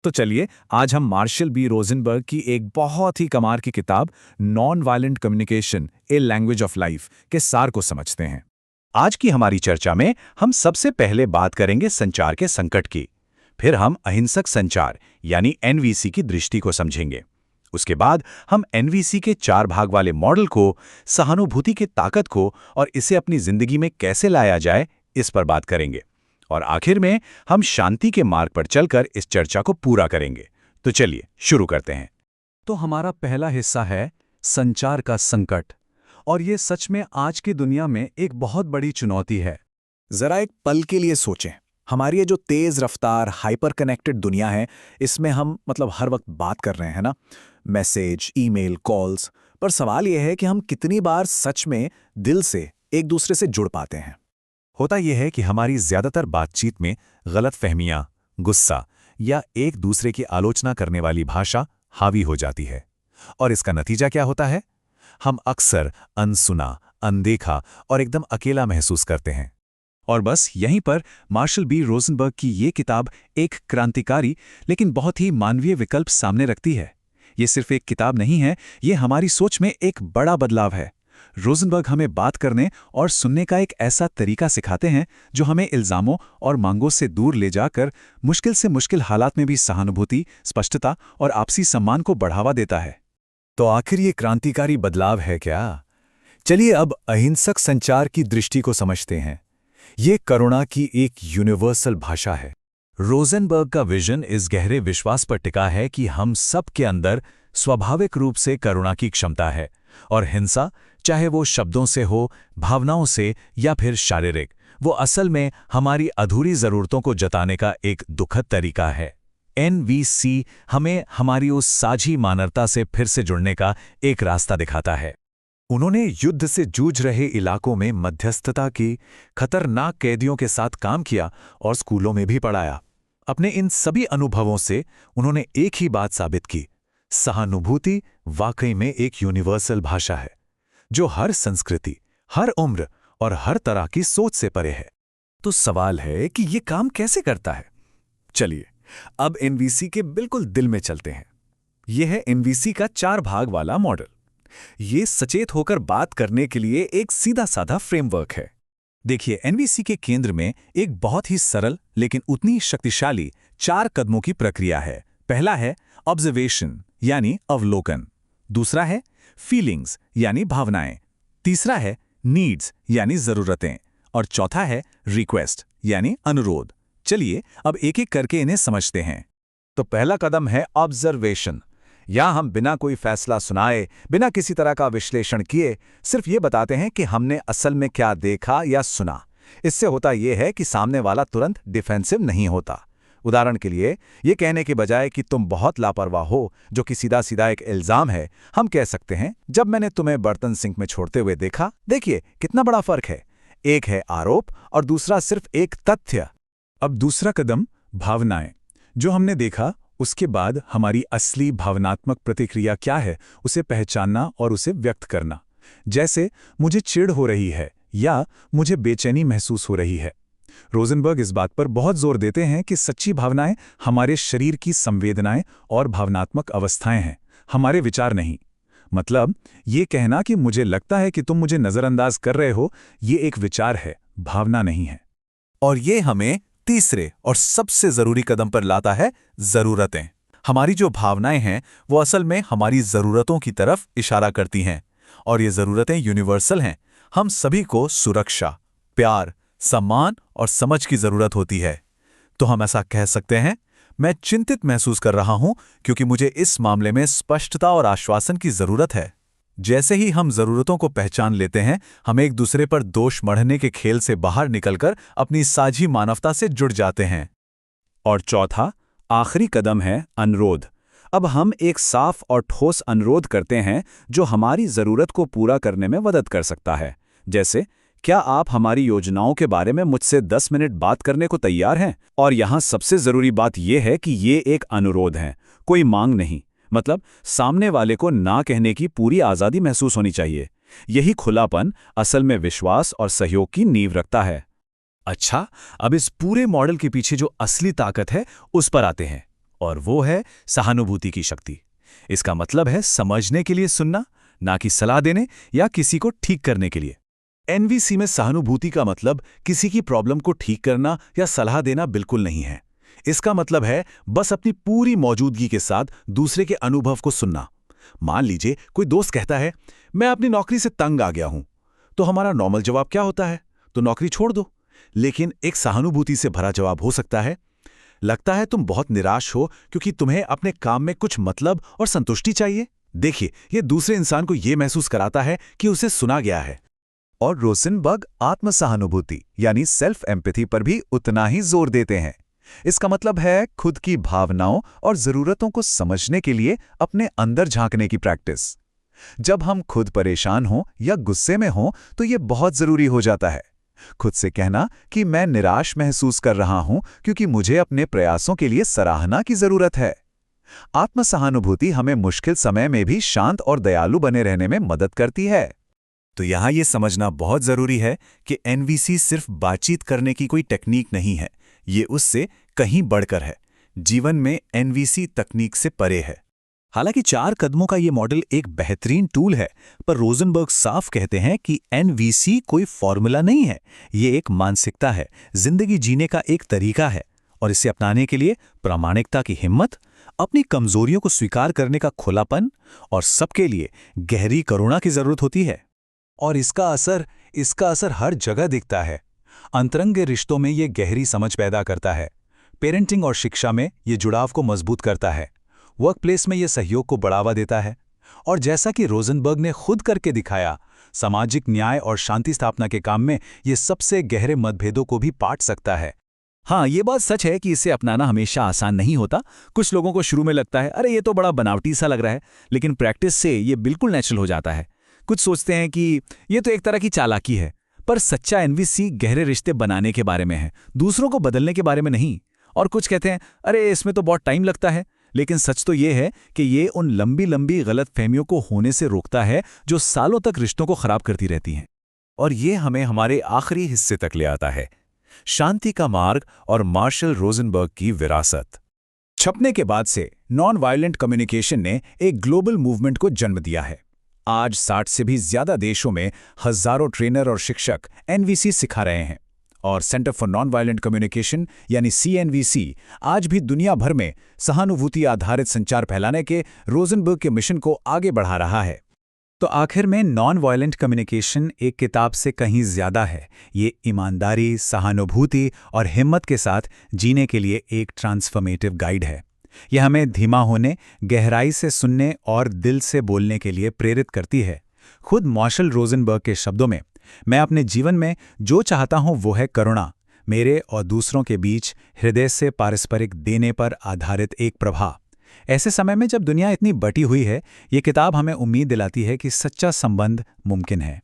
तो चलिए आज हम मार्शल बी रोजनबर्ग की एक बहुत ही कमाल की किताब non violent communication a language of life के सार को समझते हैं। आज की हमारी चर्चा में हम सबसे पहले बात करेंगे संचार के संकट की। फिर हम अहिंसक संचार यानी एनवीसी की दृष्टि को समझेंगे। उसके बाद हम एनवीसी के 4 भाग वाले मॉडल को, सहानुभूति की ताकत को और इसे अपनी जिंदगी में कैसे लाया जाए, इस पर बात करेंगे। और आखिर में हम शांति के मार्ग पर चलकर इस चर्चा को पूरा करेंगे। तो चलिए शुरू करते हैं। तो हमारा पहला हिस्सा है संचार का संकट, और ये सच में आज की दुनिया में एक बहुत बड़ी चुनौती है। जरा एक पल के लिए सोचें, हमारी ये जो तेज रफ्तार हाइपर कनेक्टेड दुनिया है, इसमें हम हर वक्त बात कर रहे हैं ना, मैसेज, ईमेल, कॉल्स। पर सवाल यह है कि हम कितनी बार सच में दिल से एक दूसरे से जुड़ पाते हैं। होता यह है कि हमारी ज्यादातर बातचीत में गलतफहमियां, गुस्सा या एक दूसरे की आलोचना करने वाली भाषा हावी हो जाती है। और इसका नतीजा क्या होता है? हम अक्सर अनसुना, अनदेखा और एकदम अकेला महसूस करते हैं। और बस यहीं पर मार्शल बी रोजनबर्ग की ये किताब एक क्रांतिकारी लेकिन बहुत ही मानवीय विकल्प सामने रखती है। ये सिर्फ एक किताब नहीं है, ये हमारी सोच में एक बड़ा बदलाव है। रोजनबर्ग हमें बात करने और सुनने का एक ऐसा तरीका सिखाते हैं जो हमें इल्जामों और मांगों से दूर ले जाकर मुश्किल से मुश्किल हालात में भी सहानुभूति, स्पष्टता और आपसी सम्मान को बढ़ावा देता है। तो आखिर ये क्रांतिकारी बदलाव है क्या? चलिए अब अहिंसक संचार की दृष्टि को समझते हैं। ये करुणा की एक यूनिवर्सल भाषा है। रोजनबर्ग का विजन इस गहरे विश्वास पर टिका है कि हम सब के अंदर स्वाभाविक रूप से करुणा की क्षमता है, और हिंसा, चाहे वो शब्दों से हो, भावनाओं से या फिर शारीरिक, वो असल में हमारी अधूरी जरूरतों को जताने का एक दुखद तरीका है। एनवीसी हमें हमारी उस साझी मानवता से फिर से जुड़ने का एक रास्ता दिखाता है। उन्होंने युद्ध से जूझ रहे इलाकों में मध्यस्थता की, खतरनाक कैदियों के साथ काम किया और स्कूलों में भी पढ़ाया। अपने इन सभी अनुभवों से उन्होंने एक ही बात साबित की: सहानुभूति वाकई में एक यूनिवर्सल भाषा है जो हर संस्कृति, हर उम्र और हर तरह की सोच से परे है। तो सवाल है कि ये काम कैसे करता है? चलिए अब एनवीसी के बिल्कुल दिल में चलते हैं। यह है एनवीसी का 4 भाग वाला मॉडल। ये सचेत होकर बात करने के लिए एक सीधा साधा फ्रेमवर्क है। देखिए, एनवीसी के केंद्र में एक बहुत ही सरल लेकिन उतनी शक्तिशाली 4 कदमों की प्रक्रिया है। पहला है ऑब्जर्वेशन यानी अवलोकन, दूसरा है फीलिंग्स यानी भावनाएं, तीसरा है नीड्स यानी जरूरतें, और चौथा है रिक्वेस्ट यानी अनुरोध। चलिए अब एक एक करके इन्हें समझते हैं। तो पहला कदम है ऑब्जर्वेशन। यहां हम बिना कोई फैसला सुनाए, बिना किसी तरह का विश्लेषण किए, सिर्फ ये बताते हैं कि हमने असल में क्या देखा या सुना। इससे होता यह है कि सामने वाला तुरंत डिफेंसिव नहीं होता। उदाहरण के लिए, ये कहने के बजाय कि तुम बहुत लापरवाह हो, जो कि सीधा सीधा एक इल्जाम है, हम कह सकते हैं, जब मैंने तुम्हें बर्तन सिंक में छोड़ते हुए देखा, देखिए कितना बड़ा फर्क है। एक है आरोप और दूसरा सिर्फ एक तथ्य। अब दूसरा कदम भावनाएं। जो हमने देखा, उसके बाद हमारी असली भावनात्मक प्रतिक्रिया क्या है, उसे पहचानना और उसे व्यक्त करना। जैसे मुझे चिढ़ हो रही है या मुझे बेचैनी महसूस हो रही है। रोजनबर्ग इस बात पर बहुत जोर देते हैं कि सच्ची भावनाएं हमारे शरीर की संवेदनाएं और भावनात्मक अवस्थाएं हैं, हमारे विचार नहीं। मतलब ये कहना कि मुझे लगता है कि तुम मुझे नजरअंदाज कर रहे हो, ये एक विचार है, भावना नहीं है। और ये हमें तीसरे और सबसे जरूरी कदम पर लाता है, जरूरतें। हमारी जो भावनाएं हैं वो असल में हमारी जरूरतों की तरफ इशारा करती हैं, और ये जरूरतें यूनिवर्सल हैं। हम सभी को सुरक्षा, प्यार, सम्मान और समझ की जरूरत होती है। तो हम ऐसा कह सकते हैं, मैं चिंतित महसूस कर रहा हूं क्योंकि मुझे इस मामले में स्पष्टता और आश्वासन की जरूरत है। जैसे ही हम जरूरतों को पहचान लेते हैं, हम एक दूसरे पर दोष मढ़ने के खेल से बाहर निकलकर अपनी साझी मानवता से जुड़ जाते हैं। और चौथा, आखिरी कदम है अनुरोध। अब हम एक साफ और ठोस अनुरोध करते हैं जो हमारी जरूरत को पूरा करने में मदद कर सकता है। जैसे, क्या आप हमारी योजनाओं के बारे में मुझसे 10 मिनट बात करने को तैयार हैं? और यहाँ सबसे जरूरी बात यह है कि ये एक अनुरोध है, कोई मांग नहीं। मतलब सामने वाले को ना कहने की पूरी आज़ादी महसूस होनी चाहिए। यही खुलापन असल में विश्वास और सहयोग की नींव रखता है। अच्छा, अब इस पूरे मॉडल के पीछे जो असली ताकत है, उस पर आते हैं। और वो है सहानुभूति की शक्ति। इसका मतलब है समझने के लिए सुनना, ना कि सलाह देने या किसी को ठीक करने के लिए। एनवीसी में सहानुभूति का मतलब किसी की प्रॉब्लम को ठीक करना या सलाह देना बिल्कुल नहीं है। इसका मतलब है बस अपनी पूरी मौजूदगी के साथ दूसरे के अनुभव को सुनना। मान लीजिए कोई दोस्त कहता है, मैं अपनी नौकरी से तंग आ गया हूं, तो हमारा नॉर्मल जवाब क्या होता है? तो नौकरी छोड़ दो। लेकिन एक सहानुभूति से भरा जवाब हो सकता है, लगता है तुम बहुत निराश हो क्योंकि तुम्हें अपने काम में कुछ मतलब और संतुष्टि चाहिए। देखिए, यह दूसरे इंसान को यह महसूस कराता है कि उसे सुना गया है। और रोसेनबर्ग आत्म-सहानुभूति यानी सेल्फ एम्पैथी पर भी उतना ही जोर देते हैं। इसका मतलब है खुद की भावनाओं और जरूरतों को समझने के लिए अपने अंदर झांकने की प्रैक्टिस। जब हम खुद परेशान हों या गुस्से में हों तो ये बहुत जरूरी हो जाता है। खुद से कहना कि मैं निराश महसूस कर रहा हूं क्योंकि मुझे अपने प्रयासों के लिए सराहना की जरूरत है। आत्म-सहानुभूति हमें मुश्किल समय में भी शांत और दयालु बने रहने में मदद करती है। तो यहाँ ये समझना बहुत जरूरी है कि एनवीसी सिर्फ बातचीत करने की कोई टेक्निक नहीं है, ये उससे कहीं बढ़कर है। जीवन में एनवीसी तकनीक से परे है। हालांकि 4 कदमों का ये मॉडल एक बेहतरीन टूल है, पर रोजनबर्ग साफ कहते हैं कि एनवीसी कोई फॉर्मूला नहीं है, ये एक मानसिकता है, जिंदगी जीने का एक तरीका है। और इसे अपनाने के लिए प्रामाणिकता की हिम्मत, अपनी कमजोरियों को स्वीकार करने का खुलापन और सबके लिए गहरी करुणा की जरूरत होती है। और इसका असर हर जगह दिखता है। अंतरंग रिश्तों में ये गहरी समझ पैदा करता है, पेरेंटिंग और शिक्षा में ये जुड़ाव को मजबूत करता है, वर्कप्लेस में ये सहयोग को बढ़ावा देता है, और जैसा कि रोजनबर्ग ने खुद करके दिखाया, सामाजिक न्याय और शांति स्थापना के काम में ये सबसे गहरे मतभेदों को भी पाट सकता है। हाँ, ये बात सच है कि इसे अपनाना हमेशा आसान नहीं होता। कुछ लोगों को शुरू में लगता है, अरे ये तो बड़ा बनावटी सा लग रहा है, लेकिन प्रैक्टिस से ये बिल्कुल नेचुरल हो जाता है। कुछ सोचते हैं कि ये तो एक तरह की चालाकी है, पर सच्चा एनवीसी गहरे रिश्ते बनाने के बारे में है, दूसरों को बदलने के बारे में नहीं। और कुछ कहते हैं, अरे इसमें तो बहुत टाइम लगता है, लेकिन सच तो ये है कि ये उन लंबी लंबी गलतफहमियों को होने से रोकता है जो सालों तक रिश्तों को खराब करती रहती हैं। और ये हमें हमारे आखिरी हिस्से तक ले आता है, शांति का मार्ग और मार्शल रोजनबर्ग की विरासत। छपने के बाद से नॉन वायलेंट कम्युनिकेशन ने एक ग्लोबल मूवमेंट को जन्म दिया है। आज 60 से भी ज्यादा देशों में हजारों ट्रेनर और शिक्षक एनवीसी सिखा रहे हैं, और centre for non violent communication यानी CNVC आज भी दुनिया भर में सहानुभूति आधारित संचार फैलाने के रोजनबर्ग के मिशन को आगे बढ़ा रहा है। तो आखिर में नॉन वायलेंट कम्युनिकेशन एक किताब से कहीं ज्यादा है। ये ईमानदारी, सहानुभूति और हिम्मत के साथ जीने के लिए एक ट्रांसफॉर्मेटिव गाइड है। यह हमें धीमा होने, गहराई से सुनने और दिल से बोलने के लिए प्रेरित करती है। खुद मार्शल रोजनबर्ग के शब्दों में, मैं अपने जीवन में जो चाहता हूं वो है करुणा, मेरे और दूसरों के बीच हृदय से पारस्परिक देने पर आधारित एक प्रवाह। ऐसे समय में जब दुनिया इतनी बटी हुई है, ये किताब हमें उम्मीद दिलाती है कि सच्चा संबंध मुमकिन है।